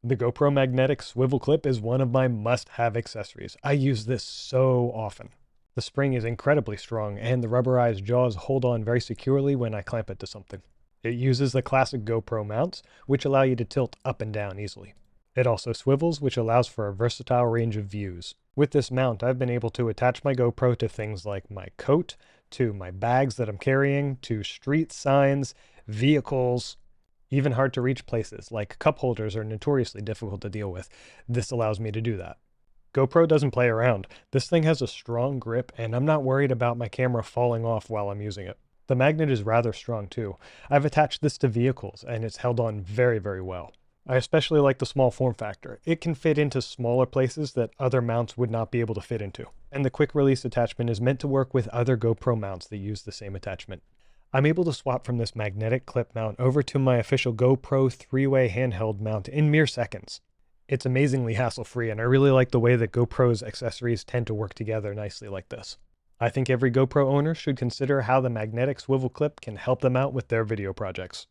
The GoPro magnetic swivel clip is one of my must-have accessories. I use this so often. The spring is incredibly strong, and the rubberized jaws hold on very securely when I clamp it to something. It uses the classic GoPro mounts, which allow you to tilt up and down easily. It also swivels, which allows for a versatile range of views. With this mount, I've been able to attach my GoPro to things like my coat, to my bags that I'm carrying, to street signs, vehicles, even hard to reach places like cup holders are notoriously difficult to deal with. This allows me to do that. GoPro doesn't play around. This thing has a strong grip, and I'm not worried about my camera falling off while I'm using it. The magnet is rather strong too. I've attached this to vehicles, and it's held on very, very well. I especially like the small form factor. It can fit into smaller places that other mounts would not be able to fit into. And the quick release attachment is meant to work with other GoPro mounts that use the same attachment. I'm able to swap from this magnetic clip mount over to my official GoPro 3-way handheld mount in mere seconds. It's amazingly hassle-free, and I really like the way that GoPro's accessories tend to work together nicely like this. I think every GoPro owner should consider how the magnetic swivel clip can help them out with their video projects.